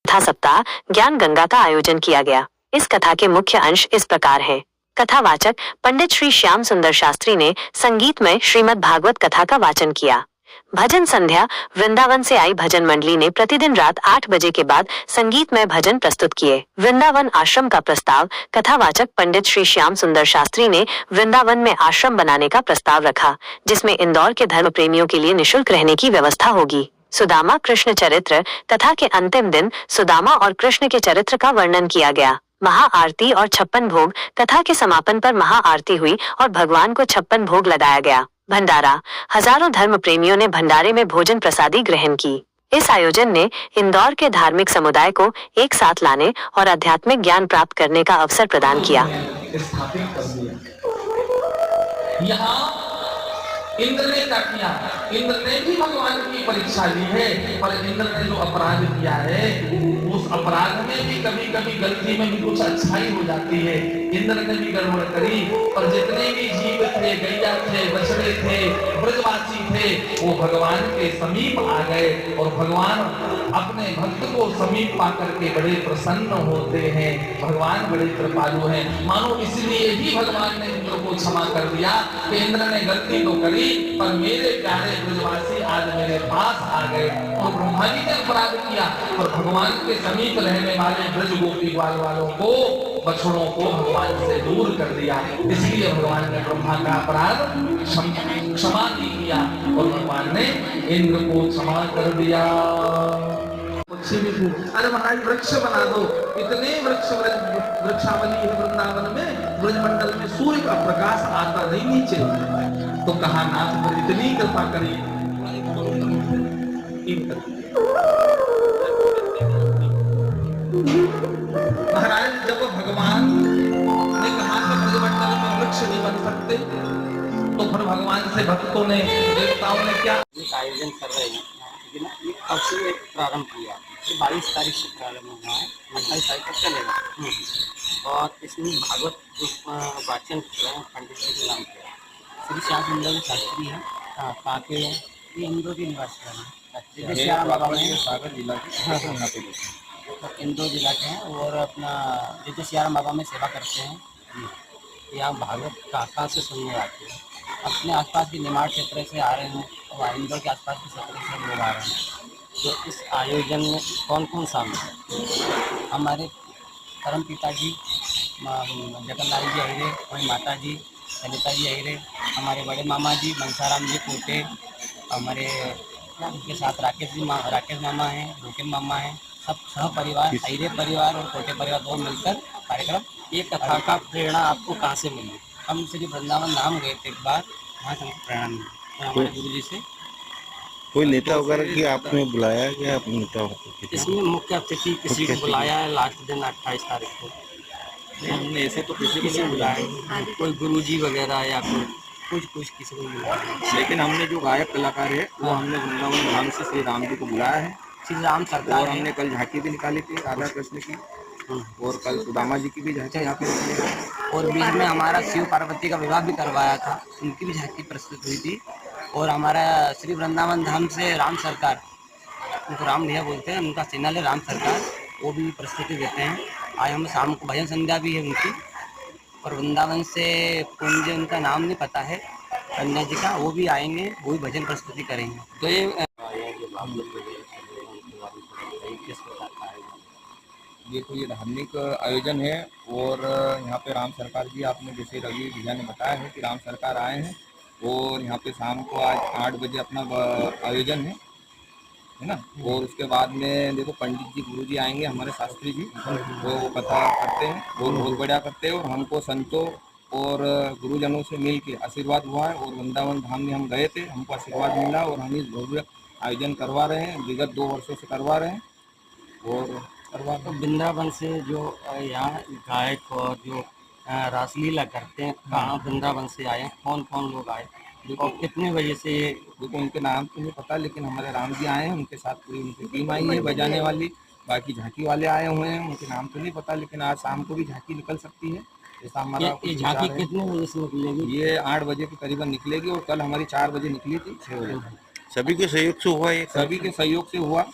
कथा सप्ताह ज्ञान गंगा का आयोजन किया गया। इस कथा के मुख्य अंश इस प्रकार हैं। कथावाचक पंडित श्री श्याम सुंदर शास्त्री ने संगीतमय श्रीमद् भागवत कथा का वाचन किया। भजन संध्या वृंदावन से आई भजन मंडली ने प्रतिदिन रात 8 बजे के बाद संगीतमय भजन प्रस्तुत किए। वृंदावन आश्रम का प्रस्ताव कथावाचक पंडित श्री श्याम सुंदर शास्त्री ने वृंदावन में आश्रम बनाने का प्रस्ताव रखा, जिसमें इंदौर के धर्म प्रेमियों के लिए निःशुल्क रहने की व्यवस्था होगी। सुदामा कृष्ण चरित्र कथा के अंतिम दिन सुदामा और कृष्ण के चरित्र का वर्णन किया गया। महाआरती और 56 भोग कथा के समापन पर महाआरती हुई और भगवान को 56 भोग लगाया गया। भंडारा हजारों धर्म प्रेमियों ने भंडारे में भोजन प्रसादी ग्रहण की। इस आयोजन ने इंदौर के धार्मिक समुदाय को एक साथ लाने और आध्यात्मिक ज्ञान प्राप्त करने का अवसर प्रदान किया। इंद्र ने क्या किया? इंद्र ने भी भगवान की परीक्षा ली है, पर इंद्र ने जो अपराध किया है उस अपराध में भी कभी कभी गलती में भी कुछ अच्छाई हो जाती है। इंद्र ने भी गड़बड़ करी और जितने भी जीव थे, गैया थे, बछड़े थे, ब्रजवासी थे, वो भगवान के समीप आ गए और भगवान अपने भक्त को समीप पा करके बड़े प्रसन्न होते हैं। भगवान बड़े कृपालु हैं। मानो इसलिए ही भगवान ने इंद्र को क्षमा कर दिया कि इंद्र ने गलती तो करी, पर मेरे प्यारे ब्रजवासी आज मेरे पास आ गए। और ब्रह्मा जी ने अपराध किया, पर भगवान के समीप रहने वाले ब्रज गोपी ग्वाल वालों को, बछड़ों को भगवान से दूर कर दिया। इसलिए भगवान ने ब्रह्मा का अपराध क्षमा नहीं किया और भगवान ने इंद्र को क्षमा कर दिया। अरे महाराज वृक्ष बना दो, इतने वृक्षावली है वृंदावन में, ब्रजमंडल में सूर्य का प्रकाश आता नहीं नीचे। तो कहा नाथ पर इतनी कृपा करी। महाराज जब भगवान ने कहा कि ब्रजमंडल में वृक्ष नहीं बन सकते, तो फिर भगवान से भक्तों ने, देवताओं ने क्या आयोजन कर रहे हैं। लेकिन कब से प्रारंभ किया? 22 तारीख से प्रारंभ हुआ है, 28 तारीख तक चलेगा। और इसमें भागवत वाचन पंडित जी के नाम पे श्री श्याम सुंदर शास्त्री हैं, काके ये इंदौर के निवासी हैं, सागर जिला के, तो इंदौर जिला के हैं और अपना जैसे सियाराम बाबा में सेवा करते हैं। यहाँ भागवत काका से सुनने आते हैं। अपने आसपास के निमाड़ क्षेत्र से आ रहे हैं और इंदौर के आसपास के क्षेत्र से लोग आ रहे हैं। तो इस आयोजन में कौन कौन शामिल है? हमारे परम पिता जी जगन्नाथ जी अहिरे, हमारी माता जी ललिता जी अहिरे, हमारे बड़े मामा जी मनसाराम जी कोटे, हमारे उनके साथ राकेश मामा हैं, रोकेम मामा हैं, सब सह परिवार अहिरे परिवार और कोटे परिवार दो मिलकर कार्यक्रम। ये कथा का प्रेरणा आपको कहाँ से मिली? हम श्री वृंदावन धाम गए थे एक बार, वहाँ से प्रेरणा मिली हमारे गुरु जी से। कोई नेता वगैरह की आपने बुलाया क्या? आप नेता हो? इसमें मुख्य अतिथि किसी को बुलाया है लास्ट दिन 28 तारीख को। हमने ऐसे तो किसी को बुलाया, कोई गुरुजी वगैरह या कुछ किसी को बुलाया। लेकिन हमने जो गायक कलाकार है वो हमने वृंदावन धाम से श्री राम जी को बुलाया है। श्री राम सरकार, और हमने कल झांकी भी निकाली थी राधा कृष्ण की, और कल सुदामा जी की भी झांकी यहाँ पे निकली है। और बीच में हमारा शिव पार्वती का विवाह भी करवाया था, उनकी भी झांकी प्रस्तुत हुई थी। और हमारा श्री वृंदावन धाम से राम सरकार, उनको राम भैया बोलते हैं, उनका चैनल है राम सरकार, वो भी प्रस्तुति देते हैं। आज हम शाम को भजन संध्या भी है उनकी। और वृंदावन से कुंज, उनका नाम नहीं पता है, कन्या जी का, वो भी आएंगे, वो भी भजन प्रस्तुति करेंगे। तो ये देखो ये धार्मिक आयोजन है और यहाँ पे राम सरकार जी, आपने जैसे रवि भैया ने बताया है कि राम सरकार आए हैं और यहाँ पे शाम को आज 8 बजे अपना आयोजन है ना। और उसके बाद में देखो पंडित जी गुरु जी आएंगे, हमारे शास्त्री जी, वो कथा करते हैं, वो बहुत बढ़िया करते हैं। और हमको संतों और गुरुजनों से मिल के आशीर्वाद हुआ है और वृंदावन धाम में हम गए थे, हमको आशीर्वाद मिला और हम इस भव्य आयोजन करवा रहे हैं, विगत 2 वर्षों से करवा रहे हैं और करवा। तो वृंदावन से जो यहाँ गायक और जो रासलीला करते हैं, कहाँ वृंदावन से आए, कौन कौन लोग आए और कितने बजे से? ये देखो उनके नाम तो नहीं पता, लेकिन हमारे राम जी आए हैं, उनके साथ पूरी उनकी टीम आई है बजाने वाली। बाकी झांकी वाले आए हुए हैं, उनके नाम तो नहीं पता, लेकिन आज शाम को भी झांकी निकल सकती है। जैसा हमारा ये झांकी कितने बजे से निकलेगी? ये 8 बजे के करीबन निकलेगी और कल हमारी 4 बजे निकली थी, 6 बजे। सभी के सहयोग से हुआ, ये सभी के सहयोग से हुआ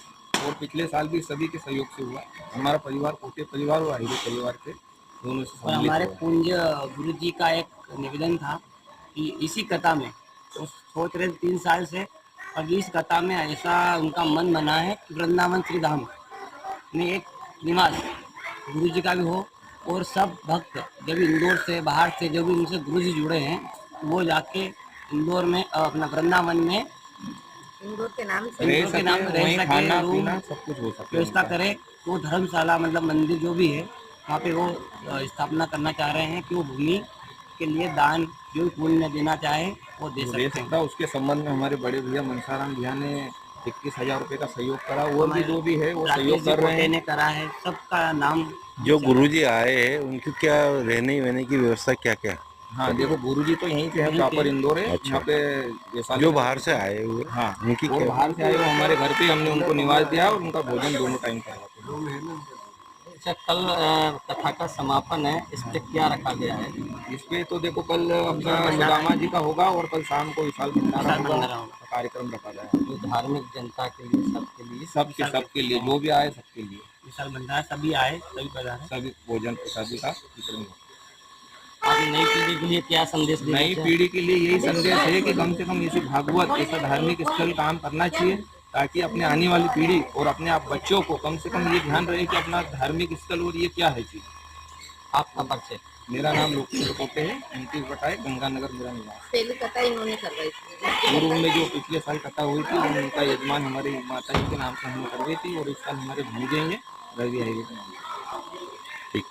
और पिछले साल भी सभी के सहयोग से हुआ। हमारा परिवार कोटे परिवार और आहिरे परिवार के दोनों से और सम्मिलित हमारे हुआ। पूज्य गुरु जी का एक निवेदन था कि इसी कथा में वो सोच रहे 3 साल से, और इस कथा में ऐसा उनका मन बना है कि वृंदावन श्री धाम में एक निवास गुरु जी का भी हो, और सब भक्त जब भी इंदौर से बाहर से जो भी उनसे गुरु जी जुड़े हैं वो जाके इंदौर में अपना वृंदावन में इंदौर के नाम से रह इंदौर के नाम सके, रह वहीं सके, खाना रूम पीना सब कुछ हो सके व्यवस्था उनका। करे। वो धर्मशाला मतलब मंदिर जो भी है वहाँ पे वो स्थापना करना चाह रहे हैं कि वो भूमि के लिए दान जो भी पुण्य देना चाहे वो दे दे सकते हैं। सकता है। उसके संबंध में हमारे बड़े भैया मनसाराम भैया ने 21,000 रुपये का सहयोग करा, और भी जो भी है वो सहयोग राकेश जी कर रहे कोटे हैं। ने करा है, सबका नाम जो गुरुजी आए हैं उनकी क्या रहने वहने की व्यवस्था क्या क्या है? हाँ देखो गुरुजी तो यहीं पे है, प्रॉपर इंदौर है। अच्छा। यहाँ पे वैशाली जो में- बाहर से आए हुए हाँ उनकी वो क्या? बाहर से आए वो हमारे घर पे हमने उनको निवास दिया और उनका भोजन दोनों टाइम करवाते हैं। अच्छा, कल कथा का समापन है, इस पे क्या रखा गया है? इस पे तो देखो कल अपना सुदामा जी का होगा और कल शाम को विशाल भंडारा विशाल होगा, भंडारा होगा। कार्यक्रम रखा गया है। जो धार्मिक जनता के लिए, सबके लिए, सबके लिए जो भी आए सबके लिए विशाल भंडारा सभी आए, सभी पधारे। सभी भोजन प्रसादी का वितरण होगा। आप नई पीढ़ी के लिए क्या संदेश देना नई चाहें? पीढ़ी के लिए यही संदेश है कि कम से कम ऐसे भागवत ऐसा धार्मिक स्थल काम करना चाहिए, ताकि अपने आने वाली पीढ़ी और अपने आप बच्चों को कम से कम ये ध्यान रहे कि अपना धार्मिक स्थल और ये क्या है चीज। आपका परिचय? मेरा नाम लोकेश कोटे है, 29 बटाए गंगानगर मेरा निवास। पहली कथा इन्होंने करवाई थी। पूर्व में जो पिछले साल कथा हुई थी वो उनका यजमान हमारी माता जी के नाम से हमने करवाई थी, और इस साल हमारे भांजे हैं रवि आहिरे के नाम से। ठीक।